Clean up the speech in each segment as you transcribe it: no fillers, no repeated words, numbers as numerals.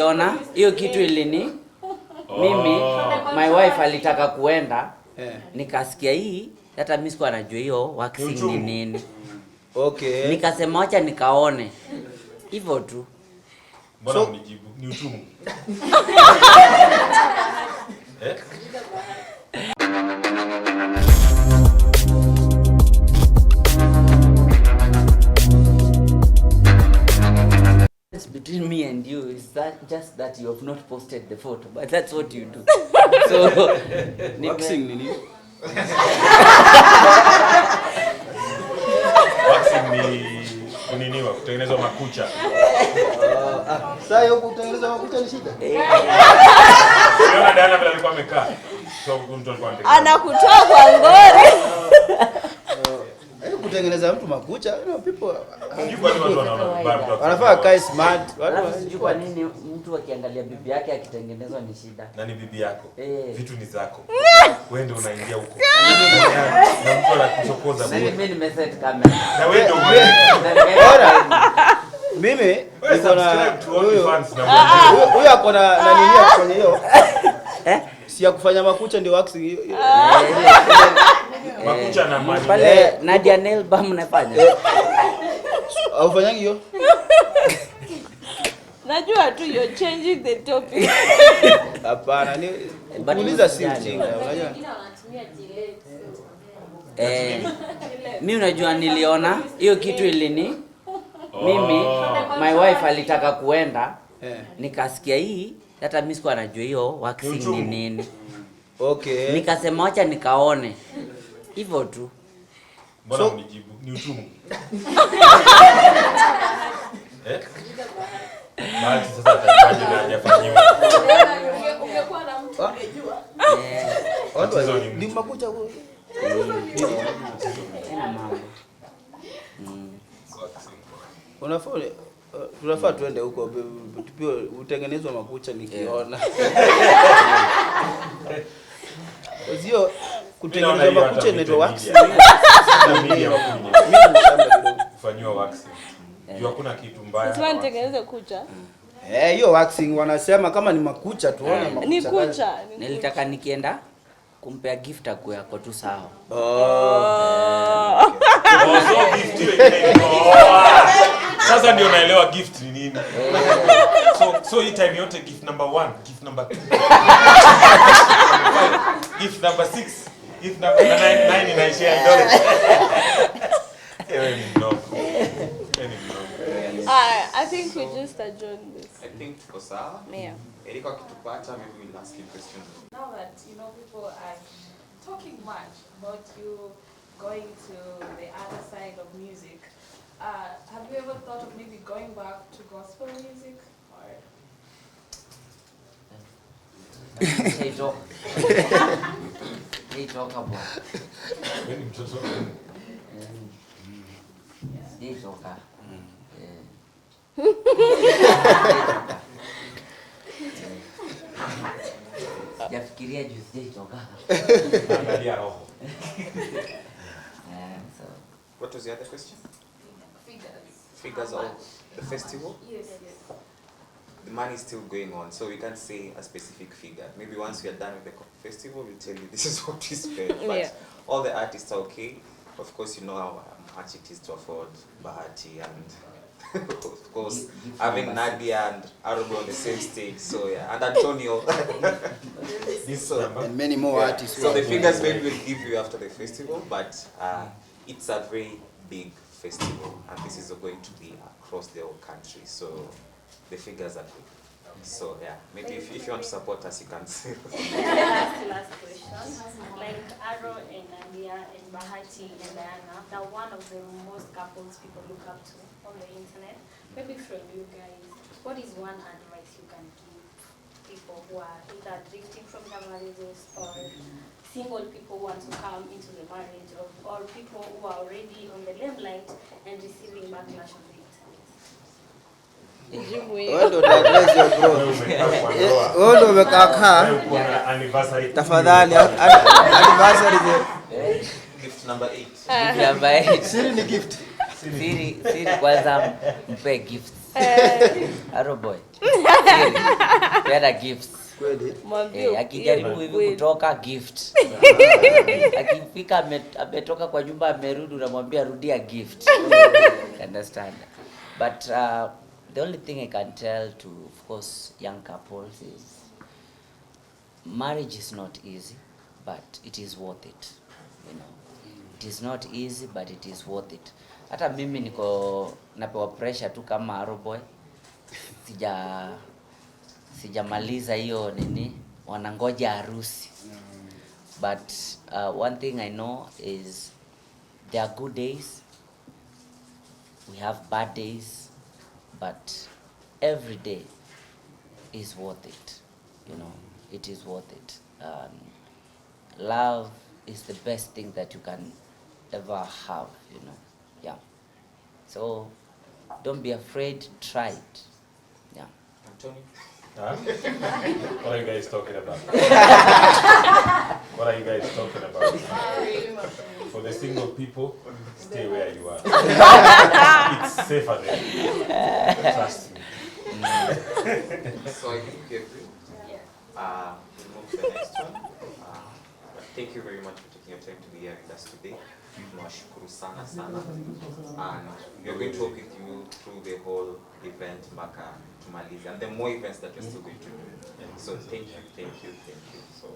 Ona hiyo kitu ilini mimi my wife alitaka kuenda nikasikia hii hata mimi sikuwa najua hiyo waxing ni nini. Okay. Nikasema acha nikaone. Hivyo tu. Mbona unijibu? Ni uchungu. Between me and you is that just that you have not posted the photo, but that's what you do. So waxing nini? Waxing ni nini wa kutengeneza makucha? Sasa hiyo kutengeneza makucha ni shida. Unaona Diana vile alikuwa amekaa. So mtu alikuwa anakutoa kwa ngori. Kutengeneza mtu makucha, people wanafaa kai smart. Watu kwa nini mtu akiangalia bibi yake akitengenezwa ni shida? Na ni bibi yako. Vitu ni zako. Wewe ndio unaingia huko. Na mtu anakuchokoza bure. Mimi nimeset kamera. Na wewe ndio mimi niko na huyo ako na nini ya kufanya hiyo? Si ya kufanya makucha ndio waxing. Makucha na mali. Pale Nadia nail balm nafanya. Au fanya hiyo? Najua tu you're changing the topic. Hapana, ni kuuliza si ujinga, unajua? Mimi unajua niliona hiyo kitu ilini mimi my wife alitaka kuenda nikasikia hii hata mimi sikuwa najua hiyo waxing ni nini. Okay. Nikasema acha nikaone. Hivyo tu. Mbona unijibu? Ni uchungu. Bahati sasa atafanya na hajafanyiwa. Ungekuwa na mtu ungejua. Watu ni makucha huo. Unafaa tuende huko pia utengenezwe makucha nikiona. Sio kutengeneza makucha inaitwa waxing. Kufanywa waxing. Juu hakuna kitu mbaya. Sasa nitengeneze kucha. Hiyo waxing wanasema kama ni makucha tuone makucha. Ni kucha. Nilitaka nikienda kumpea gift yako yako tu sawa. So gift ile. Sasa ndio naelewa gift ni nini. So hii time yote gift number 1, gift number 2. Gift number 6, gift number 9 inaishia ndio. I think we just adjourn this. I think for Sarah. Yeah. Erika kitupata, maybe we'll ask you questions. Now that people are talking much about you going to the other side of music, have you ever thought of maybe going back to gospel music? Hey talk about. Yafikiria juu sijaitoka. Angalia roho. What was the other question? Figures of the festival? Yes. The money is still going on, so we can't say a specific figure. Maybe once we are done with the festival, we'll tell you this is what we spent. But all the artists are okay. Of course, you know how much it is to afford Bahati and of course having Nadia and Arubo on the same stage. So yeah, and Antonio. And many more artists. So the figures maybe we'll give you after the festival, but it's a very big festival, and this is going to be across the whole country. So the figures are big. So yeah, maybe if you want to support us, you can say. Last question. Like Aro and Nadia and Bahati and Diana, they're one of the most couples people look up to on the internet. Maybe from you guys, what is one advice you can give people who are either drifting from their marriages or single people who want to come into the marriage, or people who are already on the limelight and receiving backlash on the internet? Wewe ndio address your bro. Wewe ndio umekaa tafadhali anniversary Gift number 8. Gift number 8. Siri ni gift. Siri kwanza mpe gifts. Arrow boy. Penda gifts. Kweli. Akijaribu hivi kutoka gift. Akifika ametoka kwa nyumba amerudi unamwambia rudia gift. Understand? But the only thing I can tell to, of course, young couples is marriage is not easy, but it is worth it. You know, it is not easy, but it is worth it. Hata mimi niko napewa pressure tu kama Arrow boy. Sijamaliza hiyo nini, wanangoja harusi. But one thing I know is there are good days, we have bad days, but every day is worth it. You know, it is worth it. Love is the best thing that you can ever have, you know. Yeah. So don't be afraid, try it. Yeah. Anthony? Huh? What are you guys talking about? What are you guys talking about? For the single people, stay where you are. It's safer there. Trust me. So I think we agree. We'll move to the next one. Thank you very much for taking your time to be here with us today. Tunawashukuru sana sana. And we are going to work with you through the whole event mpaka tumalize. And there are more events that we're still going to do. So thank you. So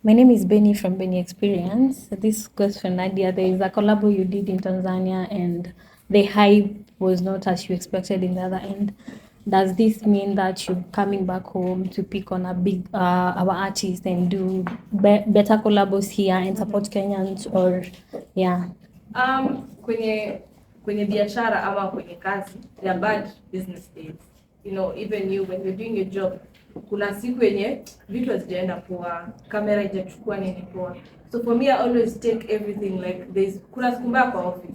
my name is Benny from Benny Experience. This goes for Nadia. There is a collab you did in Tanzania and the hype was not as you expected in the other end. Does this mean that you're coming back home to pick on a big our artists and do better collabos here and support Kenyans, or yeah? Kwenye biashara ama kwenye kazi, there are bad business days. You know, even you when you're doing your job, kuna siku yenye vitu hazijaenda poa, kamera haijachukua nini poa. So for me, I always take everything like this. Kuna siku mbaya kwa office.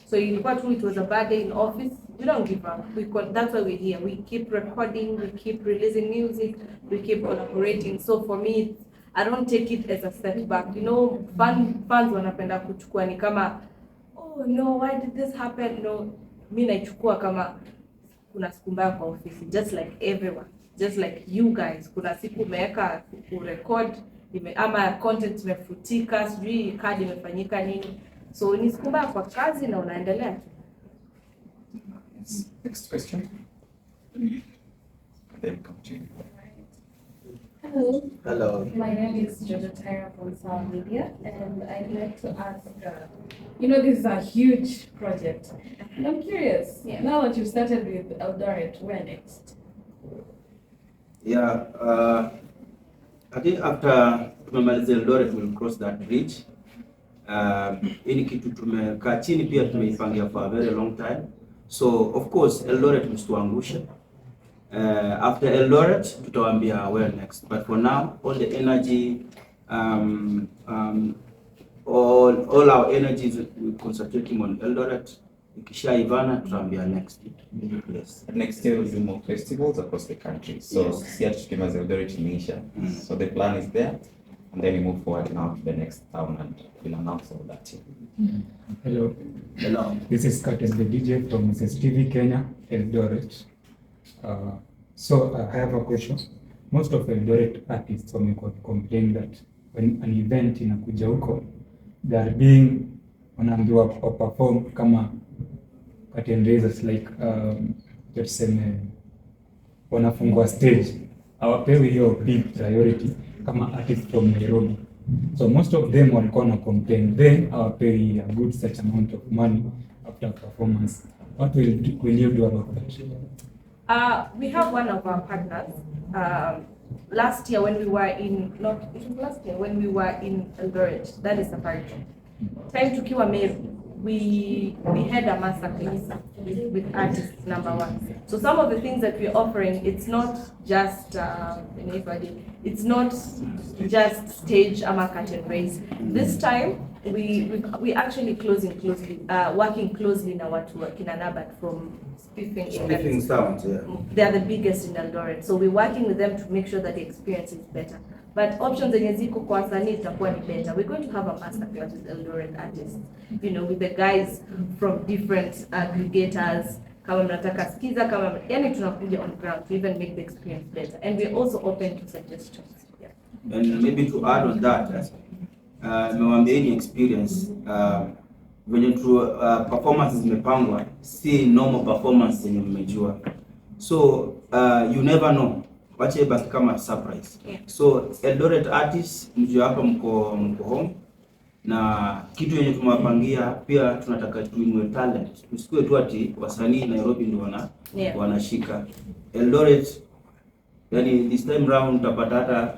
So ilikuwa tu it was a bad day in office. We don't give up. That's why we're here. We keep recording, we keep releasing music, we keep collaborating. So for me, I don't take it as a setback. You know, fans wanapenda kuchukua ni kama, oh no, why did this happen? No, mimi naichukua kama kuna siku mbaya kwa office, just like everyone, just like you guys. Kuna siku umeweka kurecord, ama content imefutika, sijui card imefanyika nini. So ni siku mbaya kwa kazi na unaendelea. Next question. Then continue. Hello. My name is Jojo Tyra from Sound Media, and I'd like to ask, this is a huge project. And I'm curious, now that you've started with Eldoret, where next? Yeah, I think after tumemaliza Eldoret, we'll cross that bridge. Ili kitu tumekaa chini pia tumeipangia for a very long time. So of course Eldoret msituangushe. After Eldoret tutawaambia where next, but for now all the energy all our energies we concentrating on Eldoret. Ikisha Ivana tutawaambia next. Yes. Next year we'll do more festivals across the country. So yes. Siat Eldoret in Asia. So the plan is there, and then we move forward now to the next town and we'll announce all that here. Hello. This is Curtis the DJ from Mrs. TV Kenya, Eldoret. So I have a question. Most of Eldoret artists complain that when an event inakuja huko, they are being wanaambiwa perform kama curtain raisers, like let's say wanafungua stage, hawapewi hiyo big priority kama artists from Nairobi. So most of them walikuwa na complain, then hawapewi a good such amount of money after performance. What will you do about that? We have one of our partners. Last year when we were in Eldoret, that is Safaricom. Time tukiwa Meru, we had a master class with artists number 1. So some of the things that we're offering, it's not just it's not just stage ama curtain raise. This time we actually working closely na watu wa kina Nabat from Spiffing Sounds. They are the biggest in Eldoret, so we're working with them to make sure that the experience is better. But options zenye ziko kwa wasanii itakuwa ni better. We're going to have a master class with Eldoret artists, with the guys from different aggregators, kama mnataka sikiza, kama yani tunakuja on ground to even make the experience better, and we're also open to suggestions. Yeah. And maybe to add on that, nimewambia ni experience venye tu performances zimepangwa si normal performance zenye mmejua, so you never know, wache basi kama surprise. Yeah. So Eldoret artists mjue hapa mko home, na kitu yenye tumewapangia pia tunataka tuinue talent, tusikue tu ati wasanii Nairobi ndio wanashika. Eldoret, yani this time round utapata hata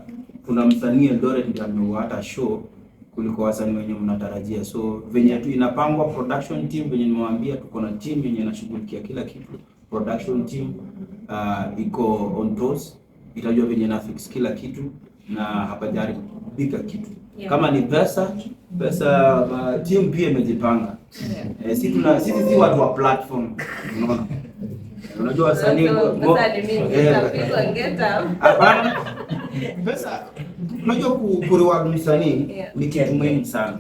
kuna msanii Eldoret ndio ameua hata show kuliko wasanii wenye mnatarajia. So venye tu inapangwa production team, venye nimewaambia tuko na team yenye inashughulikia kila kitu. Production team iko on toes, itajua venye na fix kila kitu na hapajaribika kitu. Yeah. Kama ni pesa team pia imejipanga. Yeah. Sisi si watu wa platform, unaona. Unajua wasanii pesa, unajua kureward msanii ni kitu muhimu sana.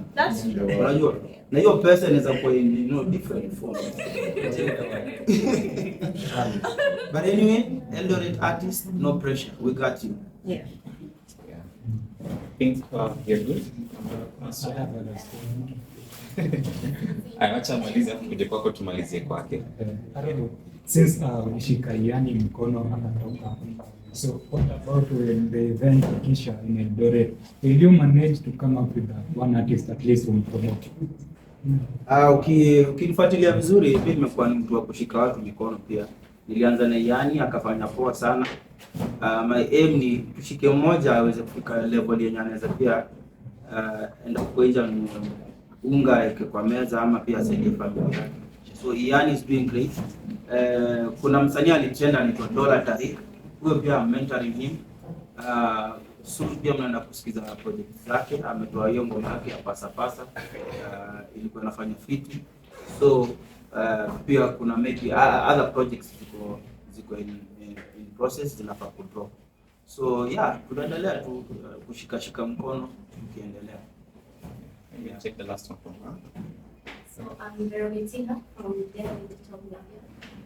Unajua, na hiyo pesa inaweza kuwa in different forms. But anyway, Eldoret artists, no pressure, we got you. Yeah. Think you're good. Acha malize kuja kwako tumalizie kwake. Since ulishika yani mkono akatoka. So what about when the event kisha in Eldoret? Will you manage to come up with one artist at least on promote? Ukinifuatilia vizuri, mimi nimekuwa ni mtu wa kushika watu mikono pia. Nilianza na Yani akafanya poa sana. My aim ni tushike mmoja aweze kufika level yenye anaweza pia enda kuja unga kwa meza ama pia saidie familia yake. So Yani is doing great. Kuna msanii alitrend anaitwa Tariq. Huyo pia mentoring him. So pia mnaenda kusikiza project zake, ametoa hiyo ngoma yake ya pasa ilikuwa inafanya fit. So pia kuna maybe other projects ziko in process zinafaa kudrop. So yeah, tunaendelea tu kushika mkono tukiendelea. Yeah. Check the last one from her. So I'm Bahati from Victoria,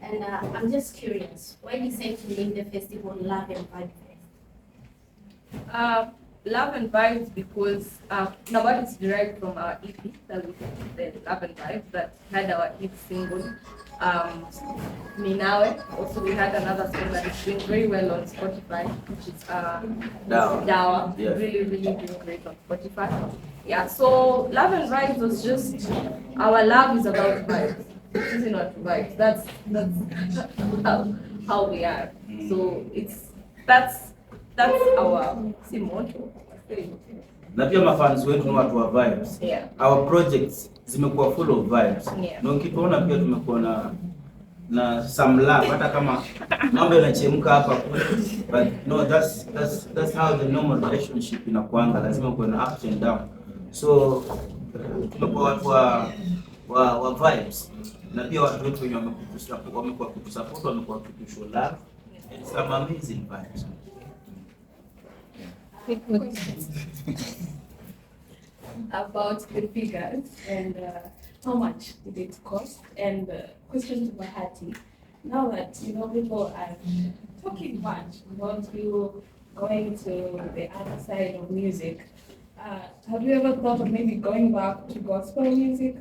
and I'm just curious, why you decide to name the festival Love and Vibes? Love and Vibes because Bahati is derived from our EP that we did, Love and Vibes, that had our hit single, Minawe. Also, we had another song that is doing very well on Spotify, which is Dawa. Yeah. Really doing great on Spotify. Yeah, so Love and Vibes was just, our love is about vibes. This is not vibes. That's how we are. So that's our motto. Na pia mafans wetu ni watu wa vibes. Yeah. Our projects zimekuwa full of vibes. Yeah. Na ukiona pia tumekuwa na some love hata kama mambo yanachemka hapa kule, but no, that's how the normal relationship inakuanga, lazima kuwe na ups and down. So tumekuwa watu wa vibes, na pia watu wetu wenye wamekuwa kutusupport, wamekuwa kutushow love and some amazing vibes. About the figures and how much did it cost? And question to Bahati, now that people are talking much about you going to the other side of music, have you ever thought of maybe going back to gospel music?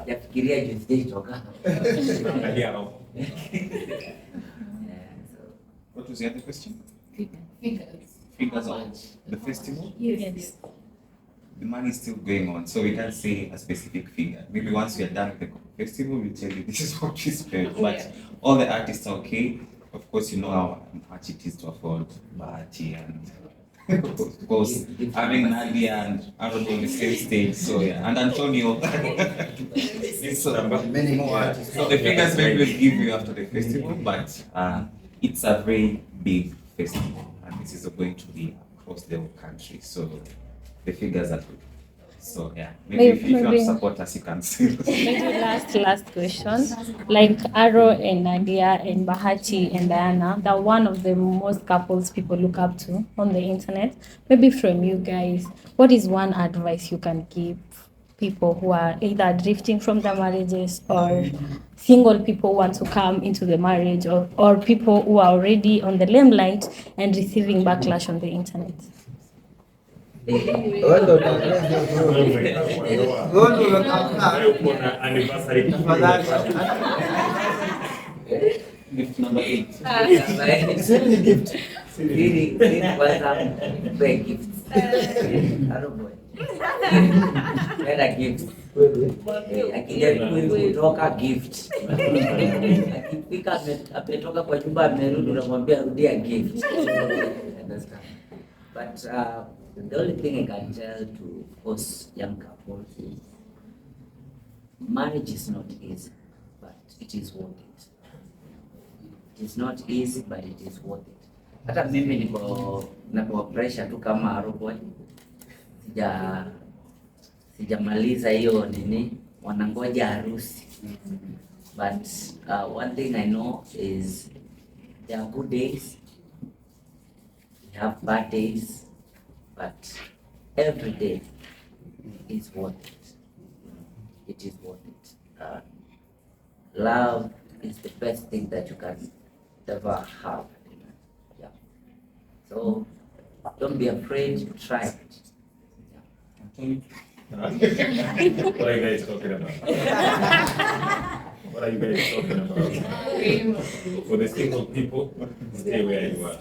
Yafikiria juu sijatoka. What was the other question? Figures. Figures on the festival? Yes. The money is still going on, so we can't say a specific figure. Maybe once we are done with the festival, we'll tell you this is what we spent. But all the artists are okay. Of course, you know how much it is to afford Bahati and of course having Nadia and Aaron on the same stage. So yeah, and Antonio. So Many more artists. So the figures maybe we'll give you after the festival, but it's a very big festival, and this is going to be across the whole country. So the figures are So yeah, maybe if you want to maybe- support us, you can still. Maybe last question. Like Aro and Nadia and Bahati and Diana, they're one of the most couples people look up to on the internet. Maybe from you guys, what is one advice you can give people who are either drifting from their marriages or single people who want to come into the marriage, or people who are already on the limelight and receiving backlash on the internet? Gift number 8. Siri kwanza mpe gifts. Aroboy. Penda gifts. Akijaribu kutoka gift. Akifika ametoka kwa nyumba amerudi unamwambia rudia gift. Understand? But the only thing I can tell to, of course, young couples is marriage is not easy, but it is worth it. It is not easy, but it is worth it. Hata mimi napewa pressure tu kama Aroboy. Sijamaliza hiyo nini, wanangoja harusi. But one thing I know is there are good days, we have bad days, but every day is worth it. It is worth it. Love is the best thing that you can ever have. Yeah. So don't be afraid, try it. What are you guys talking about? What are you guys talking about? For the single people, stay where you are.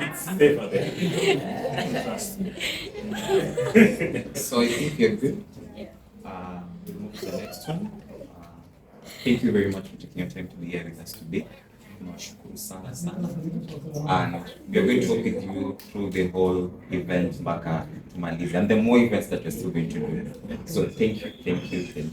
It's safer there. Trust me. So I think you're good. We'll move to the next one. Thank you very much for taking your time to be here with us today. Tunawashukuru sana sana. And we are going to work with you through the whole event mpaka tumalize. And the more events that we're still going to do. So thank you. Thank you too.